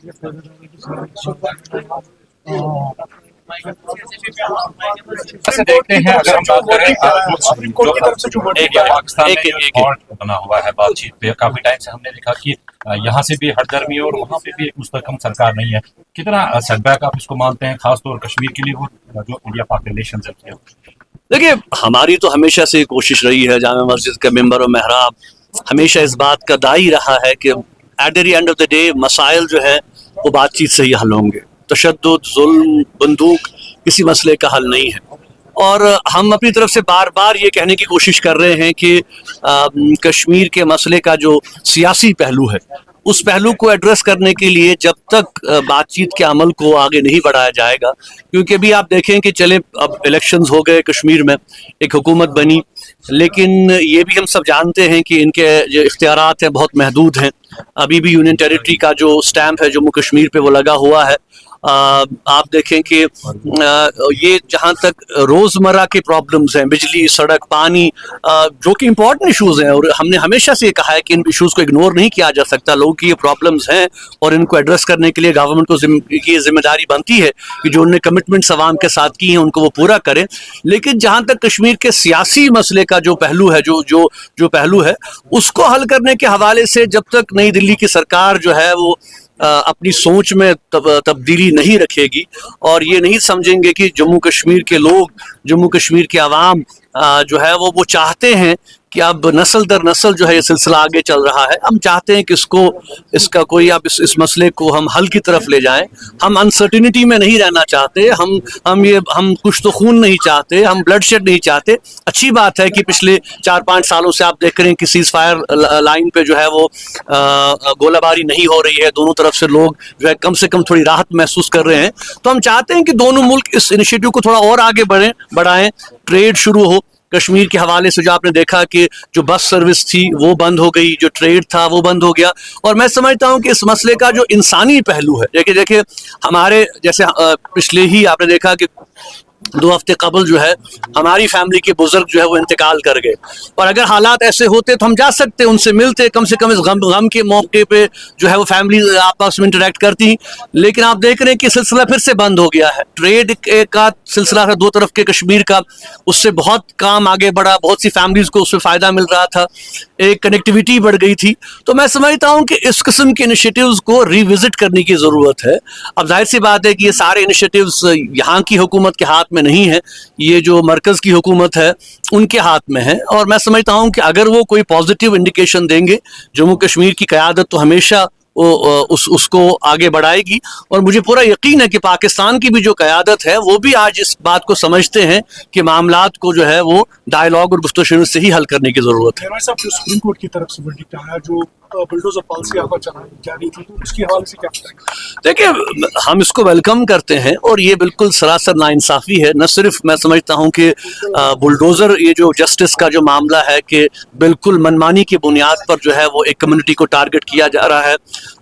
ऐसे देखते हैं, अगर हम बात करें सुप्रीम कोर्ट की तरफ से जो पाकिस्तान में एक बना हुआ है बातचीत पे, काफी टाइम से हमने देखा कि यहाँ से भी हटदर्मी और वहाँ पे भी एक मुस्तहकम सरकार नहीं है। कितना सेटबैक आप इसको मानते हैं, खासतौर कश्मीर के लिए वो जो इंडिया पाक रिलेशन है? देखिए, हमारी तो हमेशा से कोशिश रही है, जामा मस्जिद का मेंबर और महराब हमेशा इस बात का दाई रहा है कि at the end of the day मसाइल जो है वो बातचीत से ही हल होंगे। तशद्दुद, जुल्म, बंदूक किसी मसले का हल नहीं है। और हम अपनी तरफ से बार बार ये कहने की कोशिश कर रहे हैं कि कश्मीर के मसले का जो सियासी पहलू है उस पहलू को एड्रेस करने के लिए जब तक बातचीत के अमल को आगे नहीं बढ़ाया जाएगा, क्योंकि अभी आप देखें कि चले अब इलेक्शंस हो गए, कश्मीर में एक हुकूमत बनी, लेकिन ये भी हम सब जानते हैं कि इनके जो इख्तियारात हैं बहुत महदूद हैं। अभी भी यूनियन टेरिटरी का जो स्टैम्प है जम्मू कश्मीर पे वो लगा हुआ है। आप देखें कि ये जहाँ तक रोज़मर्रा के प्रॉब्लम्स हैं, बिजली, सड़क, पानी, जो कि इम्पोर्टेंट इश्यूज़ हैं, और हमने हमेशा से ये कहा है कि इन इश्यूज़ को इग्नोर नहीं किया जा सकता। लोगों की ये प्रॉब्लम्स हैं और इनको एड्रेस करने के लिए गवर्नमेंट को की जिम्मेदारी बनती है कि जो उन्होंने कमिटमेंट्स अवाम के साथ की हैं उनको वो पूरा करें। लेकिन जहाँ तक कश्मीर के सियासी मसले का जो पहलू है, जो पहलू है, उसको हल करने के हवाले से जब तक नई दिल्ली की सरकार जो है वो अपनी सोच में तब्दीली नहीं रखेगी और ये नहीं समझेंगे कि जम्मू कश्मीर के लोग, जम्मू कश्मीर के अवाम जो है वो चाहते हैं कि अब नस्ल दर नस्ल जो है ये सिलसिला आगे चल रहा है। हम चाहते हैं कि इसका कोई अब इस मसले को हम हल की तरफ ले जाएं। हम अनसर्टिनिटी में नहीं रहना चाहते, हम कुछ तो खून नहीं चाहते, हम ब्लड शेड नहीं चाहते। अच्छी बात है कि पिछले 4-5 सालों से आप देख रहे हैं कि सीज फायर लाइन पे जो है वो गोलाबारी नहीं हो रही है, दोनों तरफ से लोग जो है कम से कम थोड़ी राहत महसूस कर रहे हैं। तो हम चाहते हैं कि दोनों मुल्क इस इनिशिएटिव को थोड़ा और आगे बढ़ाएं, ट्रेड शुरू हो। कश्मीर के हवाले से जो आपने देखा कि जो बस सर्विस थी वो बंद हो गई, जो ट्रेड था वो बंद हो गया। और मैं समझता हूं कि इस मसले का जो इंसानी पहलू है, देखिए हमारे जैसे पिछले ही आपने देखा कि 2 हफ्ते कबल जो है हमारी फैमिली के बुजुर्ग जो है वो इंतकाल कर गए, और अगर हालात ऐसे होते तो हम जा सकते, उनसे मिलते, कम से कम इस गम के मौके पे जो है वो फैमिली आपस में इंटरेक्ट करती। लेकिन आप देख रहे हैं कि सिलसिला फिर से बंद हो गया है। ट्रेड का सिलसिला था 2 तरफ के कश्मीर का, उससे बहुत काम आगे बढ़ा, बहुत सी फैमिलीज को उससे फ़ायदा मिल रहा था, एक कनेक्टिविटी बढ़ गई थी। तो मैं समझता हूँ कि इस किस्म के इनिशिएटिव्स को रिविजिट करने की ज़रूरत है। अब जाहिर सी बात है कि ये सारे इनिशिएटिव्स यहाँ की हुकूमत के हाथ में नहीं है, ये जो मरकज़ की हुकूमत है उनके हाथ में है। और मैं समझता हूँ कि अगर वो कोई पॉजिटिव इंडिकेशन देंगे, जम्मू कश्मीर की क़यादत तो हमेशा उसको आगे बढ़ाएगी। और मुझे पूरा यकीन है कि पाकिस्तान की भी जो क़यादत है वो भी आज इस बात को समझते हैं कि मामलात को जो है वो डायलॉग और गुफ्तगू से ही हल करने की ज़रूरत है। सुप्रीम कोर्ट की तरफ से वर्डिक्ट आया जो बुलडोजर पॉलिसी आपका चलाई जा रही थी, तो उसके हवाले से क्या बताएंगे? देखिए, हम इसको वेलकम करते हैं और ये बिल्कुल सरासर नाइंसाफ़ी है। न सिर्फ मैं समझता हूँ कि बुलडोज़र, ये जो जस्टिस का जो मामला है कि बिल्कुल मनमानी की बुनियाद पर जो है वो एक कम्युनिटी को टारगेट किया जा रहा है।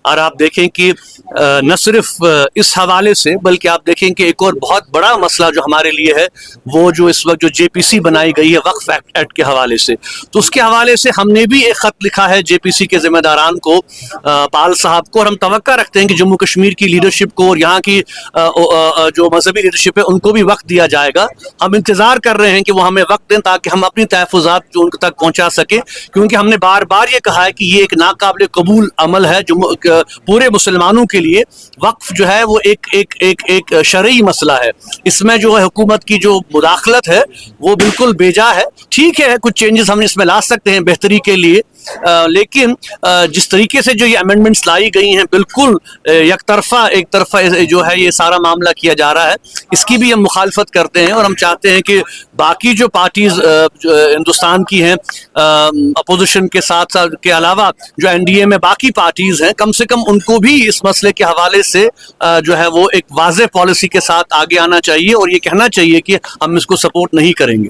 और आप देखें कि न सिर्फ इस हवाले से, बल्कि आप देखें कि एक और बहुत बड़ा मसला जो हमारे लिए है वो जो इस वक्त जो JPC बनाई गई है वक्फ एक्ट के हवाले से, तो उसके हवाले से हमने भी एक ख़त लिखा है JPC के ज़िम्मेदारान को, पाल साहब को, और हम तवक्का रखते हैं कि जम्मू कश्मीर की लीडरशिप को और यहाँ की जो मजहबी लीडरशिप है उनको भी वक्त दिया जाएगा। हम इंतज़ार कर रहे हैं कि वो हमें वक्त दें ताकि हम अपनी तहफ़्फ़ुज़ात जो उनके तक पहुँचा सकें, क्योंकि हमने बार बार ये कहा है कि ये एक नाकाबिल कबूल अमल है पूरे मुसलमानों के लिए। वक्फ जो है वो एक शरई मसला है, इसमें जो है हुकूमत की जो मुदाखलत है वो बिल्कुल बेजा है। ठीक है, कुछ चेंजेस हम इसमें ला सकते हैं बेहतरी के लिए, लेकिन जिस तरीके से जो ये अमेंडमेंट्स लाई गई हैं बिल्कुल एक तरफा जो है ये सारा मामला किया जा रहा है, इसकी भी हम मुखालफत करते हैं। और हम चाहते हैं कि बाकी जो पार्टीज़ हिंदुस्तान की हैं अपोजिशन के साथ के अलावा जो NDA में बाकी पार्टीज़ हैं, कम से कम उनको भी इस मसले के हवाले से जो है वो एक वाज़ेह पॉलिसी के साथ आगे आना चाहिए और ये कहना चाहिए कि हम इसको सपोर्ट नहीं करेंगे।